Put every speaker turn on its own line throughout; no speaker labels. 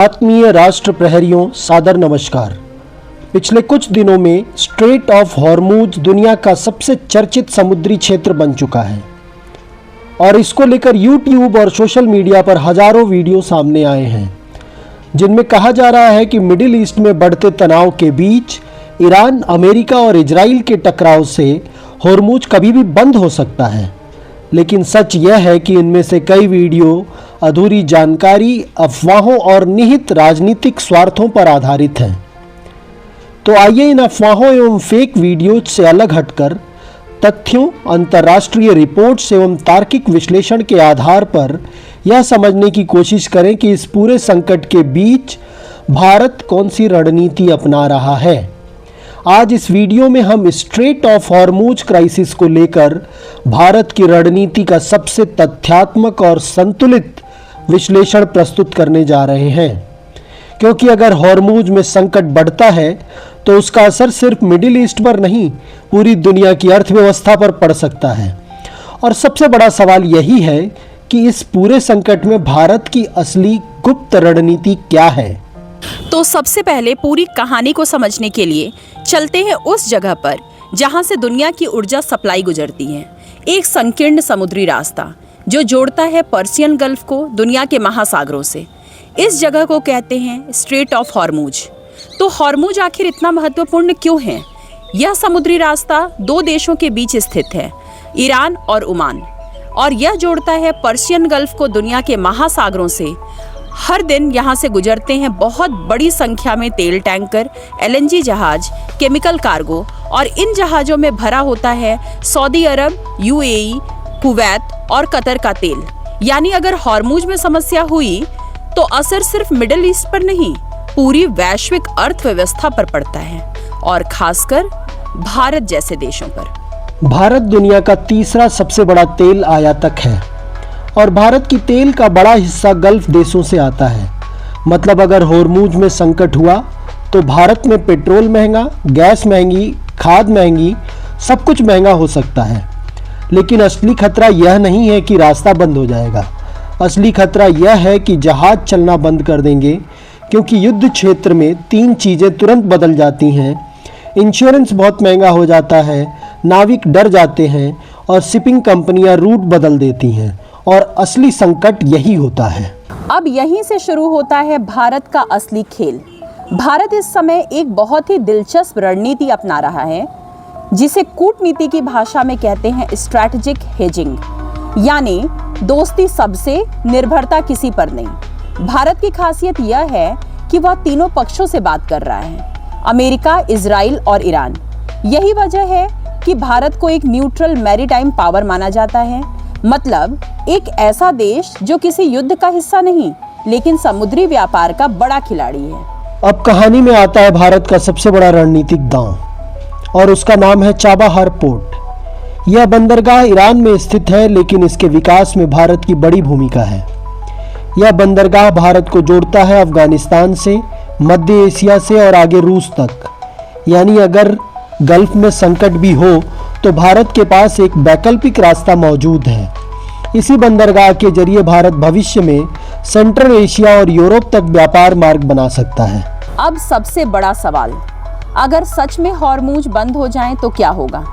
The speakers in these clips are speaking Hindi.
आत्मीय राष्ट्र प्रहरियों सादर नमस्कार। पिछले कुछ दिनों में स्ट्रेट ऑफ हॉर्मूज दुनिया का सबसे चर्चित समुद्री क्षेत्र बन चुका है और इसको लेकर यूट्यूब और सोशल मीडिया पर हजारों वीडियो सामने आए हैं जिनमें कहा जा रहा है कि मिडिल ईस्ट में बढ़ते तनाव के बीच ईरान, अमेरिका और इजराइल के टकराव से हॉर्मूज कभी भी बंद हो सकता है। लेकिन सच यह है कि इनमें से कई वीडियो अधूरी जानकारी, अफवाहों और निहित राजनीतिक स्वार्थों पर आधारित हैं। तो आइए इन अफवाहों एवं फेक वीडियोज से अलग हटकर तथ्यों, अंतर्राष्ट्रीय रिपोर्ट्स एवं तार्किक विश्लेषण के आधार पर यह समझने की कोशिश करें कि इस पूरे संकट के बीच भारत कौन सी रणनीति अपना रहा है। आज इस वीडियो में हम स्ट्रेट ऑफ हॉर्मूज क्राइसिस को लेकर भारत की रणनीति का सबसे तथ्यात्मक और संतुलित विश्लेषण प्रस्तुत करने जा रहे हैं, क्योंकि अगर हॉर्मूज में संकट बढ़ता है तो उसका असर सिर्फ मिडिल ईस्ट पर नहीं, पूरी दुनिया की अर्थव्यवस्था पर पड़ सकता है। और सबसे बड़ा सवाल यही है कि इस पूरे संकट में भारत की असली गुप्त रणनीति क्या है।
तो सबसे पहले पूरी कहानी को समझने के लिए चलते हैं उस जगह पर जहां से दुनिया की ऊर्जा सप्लाई गुजरती है। एक संकीर्ण समुद्री रास्ता जो जोड़ता है पर्सियन गल्फ को दुनिया के महासागरों से। इस जगह को कहते हैं स्ट्रेट ऑफ हॉर्मूज। तो हॉर्मूज आखिर इतना महत्वपूर्ण क्यों है? यह समुद्री रास्ता दो देशों के बीच स्थित है, ईरान और ओमान, और यह जोड़ता है पर्सियन गल्फ को दुनिया के महासागरों से। हर दिन यहाँ से गुजरते हैं बहुत बड़ी संख्या में तेल टैंकर, एलएनजी जहाज, केमिकल कार्गो, और इन जहाज़ों में भरा होता है सऊदी अरब, यूएई, कुवैत और कतर का तेल। यानी अगर हॉर्मूज में समस्या हुई तो असर सिर्फ मिडिल ईस्ट पर नहीं, पूरी वैश्विक अर्थव्यवस्था पर पड़ता है, और खासकर भारत जैसे देशों पर।
भारत दुनिया का तीसरा सबसे बड़ा तेल आयातक है और भारत की तेल का बड़ा हिस्सा गल्फ देशों से आता है। मतलब अगर हॉर्मूज में संकट हुआ तो भारत में पेट्रोल महंगा, गैस महंगी, खाद महंगी, सब कुछ महंगा हो सकता है। लेकिन असली खतरा यह नहीं है कि रास्ता बंद हो जाएगा। असली खतरा यह है कि जहाज चलना बंद कर देंगे, क्योंकि युद्ध क्षेत्र में तीन चीज़ें तुरंत बदल जाती हैं। इंश्योरेंस बहुत महंगा हो जाता है, नाविक डर जाते हैं और शिपिंग कंपनियां रूट बदल देती हैं, और असली संकट यही होता है।
अब यहीं से शुरू होता है भारत का असली खेल। भारत इस समय एक बहुत ही दिलचस्प रणनीति अपना रहा है, जिसे कूटनीति की भाषा में कहते हैं स्ट्रैटेजिक हेजिंग, यानी दोस्ती सबसे, निर्भरता किसी पर नहीं। भारत की खासियत यह है कि वह तीनों पक्षों से बात कर रहा है, अमेरिका, इजराइल और ईरान। यही वजह है कि भारत को एक न्यूट्रल मैरीटाइम पावर माना जाता है। मतलब एक ऐसा देश जो किसी युद्ध का हिस्सा नहीं, लेकिन समुद्री व्यापार का बड़ा खिलाड़ी है।
अब कहानी में आता है भारत का सबसे बड़ा रणनीतिक दांव, और उसका नाम है चाबाहार पोर्ट। यह बंदरगाह ईरान में स्थित है, लेकिन इसके विकास में भारत की बड़ी भूमिका है। यह बंदरगाह भारत को जोड़ता है अफगानिस्तान से, मध्य एशिया से और आगे रूस तक। यानी अगर गल्फ में संकट भी हो तो भारत के पास एक वैकल्पिक रास्ता मौजूद है। इसी बंदरगाह के जरिए भारत भविष्य में सेंट्रल एशिया और यूरोप तक व्यापार मार्ग बना सकता है।
अब सबसे बड़ा सवाल, अगर सच में हॉर्मूज बंद हो जाएं तो क्या होगा?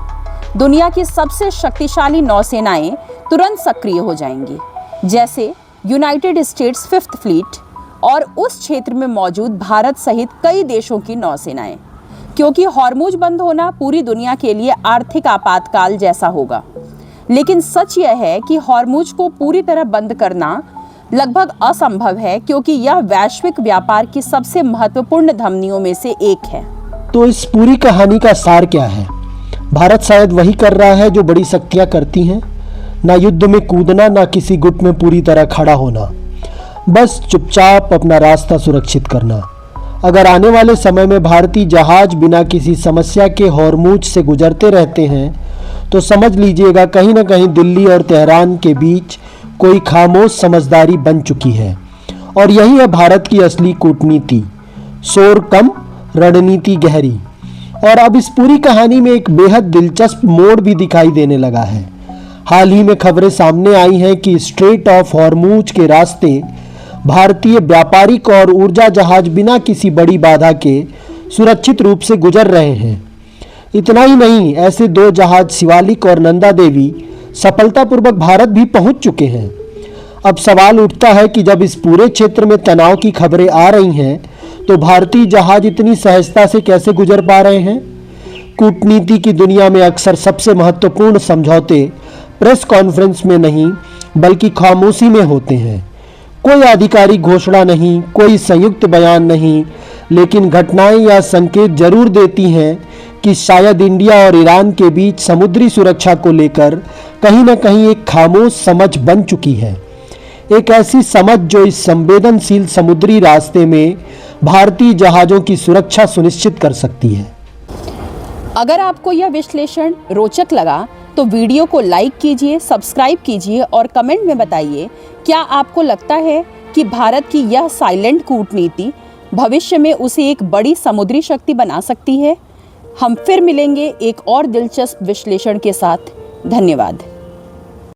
दुनिया की सबसे शक्तिशाली नौसेनाएं तुरंत सक्रिय हो जाएंगी, जैसे यूनाइटेड स्टेट्स फिफ्थ फ्लीट और उस क्षेत्र में मौजूद भारत सहित कई देशों की नौसेनाएं, क्योंकि हॉर्मूज बंद होना पूरी दुनिया के लिए आर्थिक आपातकाल जैसा होगा। लेकिन सच यह है कि हॉर्मूज को पूरी तरह बंद करना लगभग असंभव है, क्योंकि यह वैश्विक व्यापार की सबसे महत्वपूर्ण धमनियों में से एक है।
तो इस पूरी कहानी का सार क्या है? भारत शायद वही कर रहा है जो बड़ी शक्तियां करती हैं, ना युद्ध में कूदना, ना किसी गुट में पूरी तरह खड़ा होना, बस चुपचाप अपना रास्ता सुरक्षित करना। अगर आने वाले समय में भारतीय जहाज बिना किसी समस्या के हॉर्मूज से गुजरते रहते हैं तो समझ लीजिएगा कहीं ना कहीं दिल्ली और तेहरान के बीच कोई खामोश समझदारी बन चुकी है। और यही है भारत की असली कूटनीति, शोर कम, रणनीति गहरी। और अब इस पूरी कहानी में एक बेहद दिलचस्प मोड़ भी दिखाई देने लगा है। हाल ही में खबरें सामने आई हैं कि स्ट्रेट ऑफ हॉर्मूज के रास्ते भारतीय व्यापारिक और ऊर्जा जहाज बिना किसी बड़ी बाधा के सुरक्षित रूप से गुजर रहे हैं। इतना ही नहीं, ऐसे 2 जहाज शिवालिक और नंदा देवी सफलतापूर्वक भारत भी पहुंच चुके हैं। अब सवाल उठता है कि जब इस पूरे क्षेत्र में तनाव की खबरें आ रही हैं, तो भारतीय जहाज इतनी सहजता से कैसे गुजर पा रहे हैं? कूटनीति की दुनिया में अक्सर सबसे महत्वपूर्ण समझौते प्रेस कॉन्फ्रेंस में नहीं बल्कि खामोशी में होते हैं। कोई आधिकारिक घोषणा नहीं, कोई संयुक्त बयान नहीं, लेकिन घटनाएं या संकेत जरूर देती हैं कि शायद इंडिया और ईरान के बीच समुद्री सुरक्षा को लेकर कहीं न कहीं एक खामोश समझ बन चुकी है। एक ऐसी समझ जो इस संवेदनशील समुद्री रास्ते में भारतीय जहाज़ों की सुरक्षा सुनिश्चित कर सकती है।
अगर आपको यह विश्लेषण रोचक लगा तो वीडियो को लाइक कीजिए, सब्सक्राइब कीजिए और कमेंट में बताइए, क्या आपको लगता है कि भारत की यह साइलेंट कूटनीति भविष्य में उसे एक बड़ी समुद्री शक्ति बना सकती है? हम फिर मिलेंगे एक और दिलचस्प विश्लेषण के साथ। धन्यवाद।